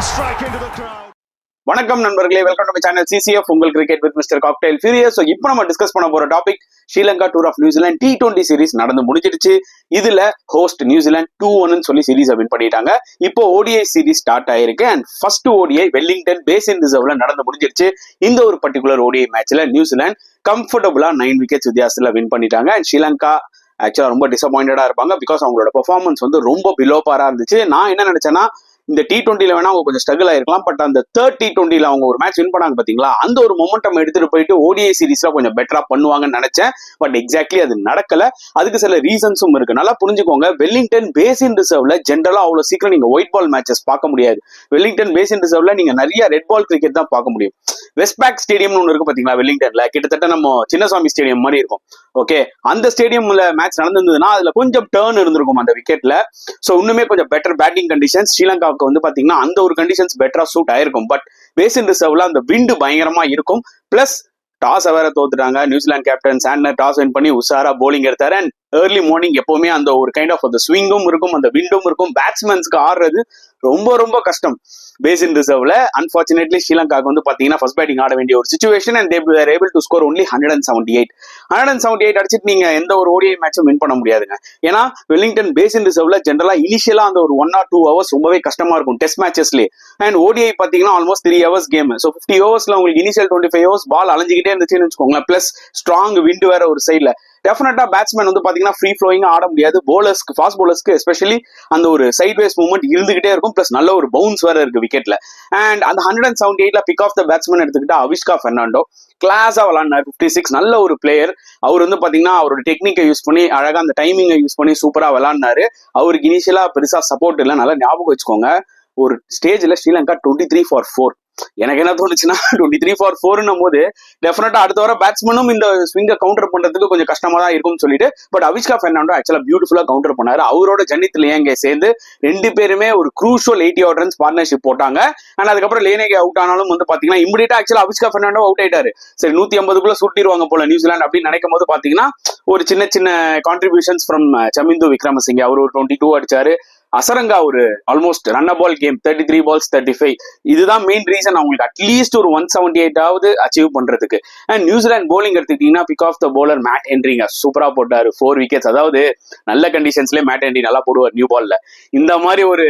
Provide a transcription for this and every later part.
strike into the crowd. வணக்கம் நண்பர்களே, welcome to my channel CCF உங்கள் cricket with mister cocktail furious. இப்போ நம்ம டிஸ்கஸ் பண்ண போற topic Sri Lanka tour of New Zealand T20 series நடந்து முடிஞ்சிடுச்சு. இதுல ஹோஸ்ட் நியூசிலாந்து 2-1 சொல்லி சீரிஸ் வின் பண்ணிட்டாங்க. இப்போ ODI சீரிஸ் ஸ்டார்ட் ஆயிருக்கு and first ODI Wellington basin ரிசர்வ்ல நடந்து முடிஞ்சிருச்சு. இந்த ஒரு பர்டிகுலர் ODI மேட்ச்ல நியூசிலாந்து கம்ஃபர்டபுளா 9 விக்கெட்ஸ் வித்தியாசத்துல வின் பண்ணிட்டாங்க. அண்ட் ஸ்ரீலங்கா ஆக்சுவலா ரொம்ப டிசப்பாயிண்டடா இருப்பாங்க பிகாஸ் அவங்களோட பெர்ஃபார்மன்ஸ் வந்து ரொம்ப பிலோ பாரா இருந்துச்சு. நான் என்ன நினைச்சேன்னா இந்த T20ல வேணா அவங்க கொஞ்சம் ஸ்ட்ரகிள் ஆயிருக்கலாம், பட் அந்த தேர்ட் T20ல அவங்க ஒரு மேட்ச் வின் பண்ணாங்க பாத்தீங்களா, அந்த ஒரு மொமெண்டம் எடுத்துட்டு போயிட்டு ODI சீரிஸ்ல கொஞ்சம் பெட்டரா பண்ணுவாங்கன்னு நினைச்சேன். பட் எக்ஸாக்ட்லி அது நடக்கல. அதுக்கு சில ரீசன்ஸும் இருக்கு. நல்லா புரிஞ்சுக்கோங்க, வெல்லிங்டன் பேசின் ரிசர்வ்ல ஜென்ரலா அவ்வளவு சீக்கிரம் நீங்க ஒயிட் பால் மேட்சஸ் பார்க்க முடியாது. வெல்லிங்டன் பேசின் ரிசர்வ்ல நீங்க நிறைய ரெட் பால் கிரிக்கெட் தான் பார்க்க முடியும். வெஸ்ட்பேக் ஸ்டேடியம்னு ஒன்று இருக்கு பாத்தீங்களா வெல்லிங்டன்ல, கிட்டத்தட்ட நம்ம சின்னசாமி ஸ்டேடியம் மாதிரி இருக்கும். ஓகே, அந்த ஸ்டேடியம்ல மேட்ச் நடந்திருந்ததுன்னா அதுல கொஞ்சம் டர்ன் இருந்திருக்கும் அந்த விக்கெட்ல. சோ இன்னுமே கொஞ்சம் பெட்டர் பேட்டிங் கண்டிஷன்ஸ் ஸ்ரீலங்காவுக்கு வந்து பாத்தீங்கன்னா அந்த ஒரு கண்டிஷன்ஸ் பெட்டரா சூட் ஆயிருக்கும். பட் பேசின் ரிசர்வ்ல அந்த விண்டு பயங்கரமா இருக்கும். பிளஸ் டாஸ் வேற தோத்துட்டாங்க. New Zealand captain Santner toss win பண்ணி உஷாரா போலிங் எடுத்தாரு. அண்ட் ஏர்லி மார்னிங் எப்பவுமே அந்த ஒரு கைண்ட் ஆஃப் அந்த ஸ்விங்கும் இருக்கும், அந்த விண்டும் இருக்கும். பேட்ஸ்மேன்ஸ்க்கு ஆடுறது ரொம்ப ரொம்ப கஷ்டம் பேசின் ரிசர்வ்ல. அன்பார்ச்சுனேட்லி ஸ்ரீலங்காக்கு வந்து பாத்தீங்கன்னா ஃபர்ஸ்ட் பேட்டிங் ஆட வேண்டிய ஒரு situation and they were able to score only 178 அடிச்சிட்டு நீங்க எந்த ஒரு ODI மேட்சும் வின் பண்ண முடியாதுங்க. ஏன்னா வெல்லிங்டன் பேசின் ரிசர்வ்ல ஜென்ரலா இனிஷியலா அந்த ஒரு 1 or 2 hours ரொம்பவே கஷ்டமா இருக்கும் டெஸ்ட் மேட்சஸ்லேயே. அண்ட் ODI பாத்தீங்கன்னா ஆல்மோஸ்ட் 3 hours கேம். ஸோ 50 ஓவர்ஸ்ல உங்களுக்கு இனிஷியல் 25 hours பால் அலைஞ்சிக்கிட்டே இருந்துச்சுன்னு வச்சுக்கோங்களேன். பிளஸ் ஸ்ட்ராங் விண்ட் வேற ஒரு சைட்ல. டெஃபினட்டா பேட்ஸ்மேன் வந்து பாத்தீங்கன்னா ஃப்ரீ ஃப்ளோயிங்கா ஆட முடியாது. போலர்ஸ்க்கு, ஃபாஸ்ட் போலர்ஸ்க்கு எஸ்பெஷலி அந்த ஒரு சைட்வேஸ் மூவ்மெண்ட் இருந்துகிட்டே இருக்கும். பிளஸ் நல்ல ஒரு பவுன்ஸ் வேற இருக்கு விக்கெட்ல. அண்ட் அந்த 178ல பிக் ஆஃப் த பேட்ஸ்மேன் எடுத்துக்கிட்டா அவிஷ்கா பெர்னாண்டோ கிளாஸா விளாண்டாரு. 56 நல்ல ஒரு பிளேயர். அவர் வந்து பாத்தீங்கன்னா அவரோட டெக்னிக்கை யூஸ் பண்ணி அழகா அந்த டைமிங்கை யூஸ் பண்ணி சூப்பரா விளாண்டாரு. அவருக்கு இனிஷியலா பெருசா சப்போர்ட் இல்லை. நல்லா ஞாபகம் வச்சுக்கோங்க, ஒரு ஸ்டேஜ்ல ஸ்ரீலங்கா 23 for 4. எனக்கு என்ன தோணுச்சுன்னா 23 for 4 போது டெஃபினட்டா அடுத்த வர பேட்ஸ்மேனும் இந்த ஸ்விங்கை கவுண்டர் பண்றதுக்கு கொஞ்சம் கஷ்டமா தான் இருக்கும்னு சொல்லிட்டு, பட் அவிஷ்கா பெர்னாண்டோ ஆக்சுவலா பியூட்டிஃபுல்லா கவுண்டர் பண்ணாரு. அவரோட ஜன்னித் லியாங்கே சேர்ந்து ரெண்டு பேருமே ஒரு க்ரூஷியல் 80 odd runs பார்ட்னர்ஷிப் போட்டாங்க. அண்ட் அதுக்கப்புறம் லியாங்கே அவுட் ஆனாலும் வந்து பாத்தீங்கன்னா இமிடியேட்டா ஆக்சுவலா அவிஷ்கா பெர்னாண்டோ அவுட் ஆயிட்டாரு. சரி 150 சுட்டிடுவாங்க போல நியூசிலாந்து அப்படின்னு நினைக்கும் போது பாத்தீங்கன்னா ஒரு சின்ன சின்ன கான்ட்ரிபியூஷன்ஸ் ஃப்ரம் சமிந்து விக்ரமசிங்கே. அவர் ஒரு 22 அடிச்சாரு. அசரங்கா ஒரு almost run ball game 33 balls 35. இதுதான் மெயின் ரீசன் அவங்களுக்கு அட்லீஸ்ட் ஒரு 178 அச்சீவ் பண்றதுக்கு. அண்ட் நியூசிலாந்து போலிங் எடுத்துக்கிட்டீங்கன்னா pick of the bowler Matt ஹென்ரிங்க சூப்பரா போட்டாரு 4 wickets. அதாவது நல்ல கண்டிஷன்ஸ்ல மேட் ஹென்ரி நல்லா போடுவார் நியூ பால்ல. இந்த மாதிரி ஒரு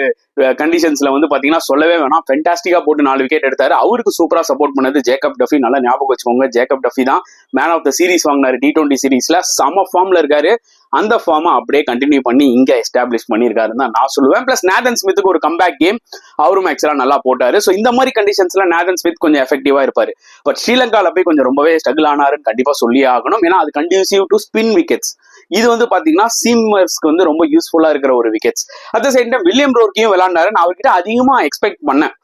கண்டிஷன்ஸ்ல வந்து பாத்தீங்கன்னா சொல்லவே வேணாம், ஃபென்டாஸ்டிக்கா போட்டு 4 விக்கெட் எடுத்தாரு. அவருக்கு சூப்பரா சப்போர்ட் பண்ணது ஜேக்கப் டஃபி. நல்லா ஞாபகம் வச்சுக்கோங்க, ஜேக்கப் டஃபி தான் மேன் ஆஃப் த சீரிஸ் வாங்கினாரு T20 சீரிஸ்ல. செம ஃபார்ம்ல இருக்காரு. அந்த ஃபார்மை அப்படியே கண்டினியூ பண்ணி இங்க எஸ்டாப்ளிஷ் பண்ணிருக்காருன்னு தான் நான் சொல்லுவேன். பிளஸ் நேதன் ஸ்மித்துக்கு ஒரு கம்பேக் கேம் அவரும் ஆக்சுவலா நல்லா போட்டாரு. ஸோ இந்த மாதிரி கண்டிஷன்ஸ்ல நேதன் ஸ்மித் கொஞ்சம் எஃபெக்டிவா இருப்பாரு. பட் ஸ்ரீலங்கால போய் கொஞ்சம் ரொம்பவே ஸ்ட்ரகிள் ஆனாருன்னு கண்டிப்பா சொல்லி ஆகணும். ஏன்னா அது கண்டியூசிவ் டு ஸ்பின் விக்கெட்ஸ். இது வந்து பாத்தீங்கன்னா சீமர்ஸ்க்கு வந்து ரொம்ப யூஸ்ஃபுல்லா இருக்கிற ஒரு wickets. At the same time William ரோர்க்கியும் விளையாண்டாரு. நான் அவர்கிட்ட அதிகமா எக்ஸ்பெக்ட் பண்ணேன்,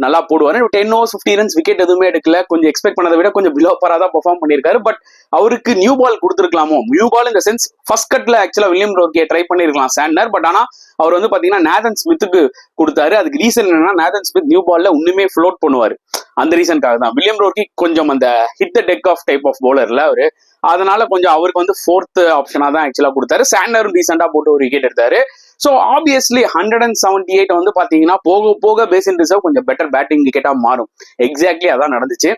நல்லா போடுவாரு. 10 overs 50 runs விக்கெட் எதுவுமே எடுக்கல. கொஞ்சம் எக்ஸ்பெக்ட் பண்ணதை விட கொஞ்சம் பிலோ பாரா தான் பெர்ஃபார்ம் பண்ணியிருக்காரு. பட் அவருக்கு நியூ பால் கொடுத்துருக்கலாமோ. நியூ பால் இந்த சென்ஸ் ஃபர்ஸ்ட் கட்ல ஆக்சுவலா வில்லியம் ரோர்க்கியை ட்ரை பண்ணிருக்கலாம் சாண்டர். பட் ஆனா அவர் வந்து பாத்தீங்கன்னா நேதன் ஸ்மித்துக்கு கொடுத்தாரு. அதுக்கு ரீசன் என்னன்னா நேதன் ஸ்மித் நியூ பால்ல இன்னுமே ஃப்ளோட் பண்ணுவாரு. அந்த ரீசனுக்காக தான் வில்லியம் ரோர்க்கி கொஞ்சம் அந்த hit the deck of type of பவுலர்ல அவரு. அதனால கொஞ்சம் அவருக்கு வந்து 4th ஆப்ஷனா தான் ஆக்சுவலா கொடுத்தாரு. சாண்டரும் ரீசெண்டா போட்டு ஒரு விக்கெட் எடுத்தாரு. ஸோ ஆப்வியஸ்லி 178 வந்து பாத்தீங்கன்னா போக போக பேசின் ரிசர்வ் கொஞ்சம் பெட்டர் பேட்டிங் விக்கெட்டா மாறும். எக்ஸாக்ட்லி அதான் நடந்துச்சு.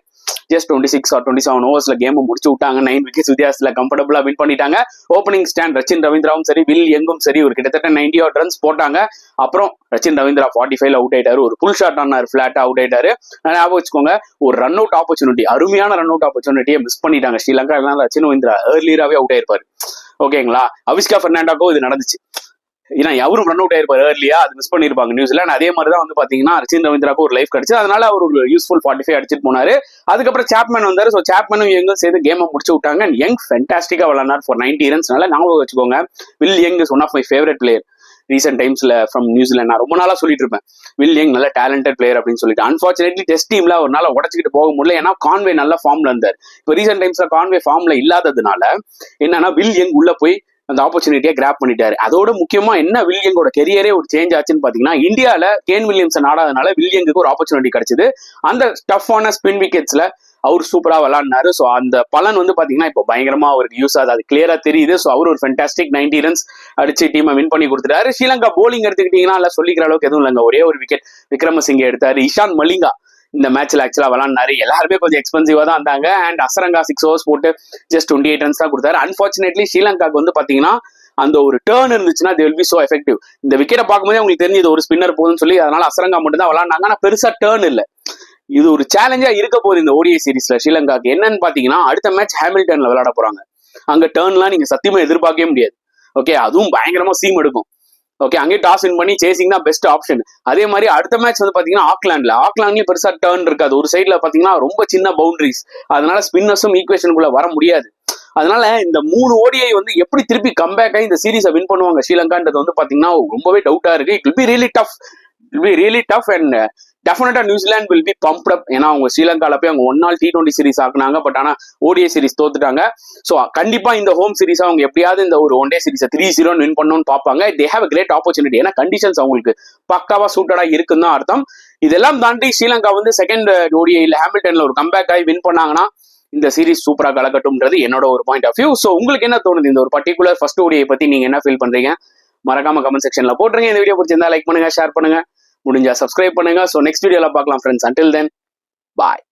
ஜஸ்ட் 26 or 27 ஓவர்ஸ்ல கேம் முடிச்சு விட்டாங்க. 9 wickets வித்தியாசத்துல கம்ஃபர்டபுளா வின் பண்ணிட்டாங்க. ஓப்பனிங் ஸ்டாண்ட் ரச்சின் ரவீந்திராவும் சரி, வில் யங்கும் சரி ஒரு கிட்டத்தட்ட 90 odd runs போட்டாங்க. அப்புறம் ரச்சின் ரவீந்திரா 45ல அவுட் ஆயிட்டாரு. ஒரு புல் ஷாட் ஆனாரு, பிளாட்டா அவுட் ஆயிட்டாரு. ஞாபகம் வச்சுக்கோங்க, ஒரு ரன் அவுட் ஆப்பர்ச்சுனிட்டி, அருமையான ரன் அவுட் ஆப்பர்ச்சுனிட்டியை மிஸ் பண்ணிட்டாங்க ஸ்ரீலங்கா. ரச்சின் ரவீந்திரா ஏர்லியராகவே அவுட் ஆயிருப்பாரு. ஓகேங்களா, அவிஷ்கா பெர்னாண்டோக்கும் இது நடந்துச்சு. ஏன்னா அவரும் ரன் அவுட் ஆயிருப்பாரு ஏர்லியா, அது மிஸ் பண்ணிருப்பாங்க நியூசிலாந்து. அதே மாதிரி தான் வந்து பாத்தீங்கன்னா ரச்சின் ரவீந்திராவுக்கு ஒரு லைஃப் கிடைச்சு. அதனால அவர் ஒரு யூஸ்ஃபுல் 45 அடிச்சிட்டு போனாரு. அதுக்கப்புறம் சாப்மேன் வந்தாரு. ஸோ சாப்மேனும் யங்கும் சேர்ந்து கேமை முடிச்சு விட்டாங்க. யங் ஃபென்டாஸ்டிக்கா விளாண்டார் ஃபார் 90 runs. நல்லா ஞாபகம் வச்சுக்கோங்க, Will Young is one of my favourite player recent டைம்ஸ்ல ஃப்ரம் நியூசிலாந்து. நான் ரொம்ப நாளா சொல்லிட்டு இருப்பேன் வில் யங் நல்ல டேலண்டட் பிளேயர் அப்படின்னு சொல்லிட்டு. அன்பார்ச்சுனேட்லி டெஸ்ட் டீம்ல ஒரு நாள் உடச்சிக்கிட்டு போக முடியல. ஏன்னா கான்வே நல்ல ஃபார்ம்ல இருந்தார். இப்போ ரீசென்ட் டைம்ஸ்ல கான்வே ஃபார்ம்ல இல்லாததுனால என்னன்னா வில் யங் உள்ள போய் அந்த ஆப்பர்ச்சுனிட்டியை கிராப் பண்ணிட்டாரு. அதோட முக்கியமா என்ன வில்லியங்கோட கெரியரே ஒரு சேஞ்ச் ஆச்சுன்னு பாத்தீங்கன்னா, இந்தியால கேன் வில்லியம்சன் ஆடாதனால வில்லியங்குக்கு ஒரு ஆப்பர்ச்சுனிட்டி கிடைச்சது. அந்த டஃப்பான ஸ்பின் விக்கெட்ஸ்ல அவர் சூப்பரா விளையாடினாரு. ஸோ அந்த பலன் வந்து பாத்தீங்கன்னா இப்போ பயங்கரமா அவருக்கு யூஸ் ஆகுது, அது கிளியரா தெரியுது. ஸோ அவர் ஒரு ஃபென்டாஸ்டிக் 90 ரன்ஸ் அடிச்சு டீமை வின் பண்ணி கொடுத்துட்டாரு. ஸ்ரீலங்கா போலிங் எடுத்துக்கிட்டீங்கன்னா இல்ல சொல்லிக்கிற அளவுக்கு எதுவும் இல்லைங்க. ஒரே ஒரு விக்கெட் விக்ரமசிங்கே எடுத்தாரு. இஷான் மலிங்கா இந்த மேட்ச்ல ஆக்சுவலா விளாண்டாரு. எல்லாருமே கொஞ்சம் எக்ஸ்பென்சிவா தான் இருந்தாங்க. அண்ட் அசரங்கா 6 overs போட்டு ஜஸ்ட் 28 ரன்ஸ் தான் கொடுத்தாரு. அன்பார்ச்சுனேட்லி ஸ்ரீலங்காக்கு வந்து பாத்தீங்கன்னா அந்த ஒரு டேர்ன் இருந்துச்சுன்னா they will be so effective. இந்த விக்கெட்டை பார்க்கும்போது உங்களுக்கு தெரிஞ்சது ஒரு ஸ்பின்னர் போகுதுன்னு சொல்லி, அதனால அசரங்கா மட்டும் தான் விளாண்டாங்க. ஆனா பெருசா டேர்ன் இல்லை. இது ஒரு சேலஞ்சா இருக்க போகுது இந்த ஓடிஐ சீரீஸ்ல ஸ்ரீலங்காக்கு. என்னன்னு பாத்தீங்கன்னா அடுத்த மேட்ச் ஹாமில்டன்ல விளையாட போறாங்க. அங்க டேர்ன்லாம் நீங்க சத்தியமா எதிர்பார்க்கவே முடியாது. ஓகே, அதுவும் பயங்கரமா சீம் எடுக்கும். ஓகே, அங்கேயே டாஸ் வின் பண்ணி சேசிங் தான் பெஸ்ட் ஆப்ஷன். அதே மாதிரி அடுத்த மேட்ச் வந்து பாத்தீங்கன்னா ஆக்லாண்ட்லயும் பெருசா டேர்ன் இருக்காது. ஒரு சைட்ல பாத்தீங்கன்னா ரொம்ப சின்ன பவுண்டரிஸ், அதனால ஸ்பின்னர்ஸும் ஈக்குவேஷனுக்குள்ள வர முடியாது. அதனால இந்த 3 ஓடிஐ வந்து எப்படி திருப்பி கம்பேக் ஆகி இந்த சீரீஸை வின் பண்ணுவாங்க ஸ்ரீலங்கான்றது வந்து பாத்தீங்கன்னா ரொம்பவே டவுட்டா இருக்கு. It will be really tough and டெஃபினட்டா நியூசிலாந்து வில் பி பம்ப்ட் அப். ஏன்னா அவங்க ஸ்ரீலங்கால போய் அவங்க 1 நாள் T20 சீரிஸ் ஆக்குனாங்க. பட் ஆனா ஓடிஐ சீரிஸ் தோத்துட்டாங்க. ஸோ கண்டிப்பா இந்த ஹோம் சீரிஸ் அவங்க எப்படியாவது இந்த ஒரு 1 டே சீரிஸை 3-0 வின் பண்ணணும்னு பார்ப்பாங்க. They have great opportunity. ஏன்னா கண்டிஷன்ஸ் அவங்களுக்கு பக்காவா சூட்டடா இருக்குன்னு தான் அர்த்தம். இதெல்லாம் தாண்டி ஸ்ரீலங்கா வந்து செகண்ட் ஓடிஐல ஹாமில்டன்ல ஒரு கம்பேக் ஆகி வின் பண்ணாங்கன்னா இந்த சீரிஸ் சூப்பரா கலக்கட்டும்ன்றது என்னோட ஒரு பாயிண்ட் ஆஃப் வியூ. ஸோ உங்களுக்கு என்ன தோணுது இந்த ஒரு பர்டிகுலர் ஃபர்ஸ்ட் ஓடிஐ பத்தி நீங்க என்ன ஃபீல் பண்றீங்க? மறக்காம கமெண்ட் செக்ஷன்ல போட்டுருங்க. இந்த வீடியோ பிடிச்சிருந்தா லைக் பண்ணுங்க, ஷேர் பண்ணுங்க, முடிஞ்சா சப்ஸ்கிரைப் பண்ணுங்க. ஸோ நெக்ஸ்ட் வீடியோல பார்க்கலாம் ஃப்ரெண்ட்ஸ். அன்டில் தென் பாய்.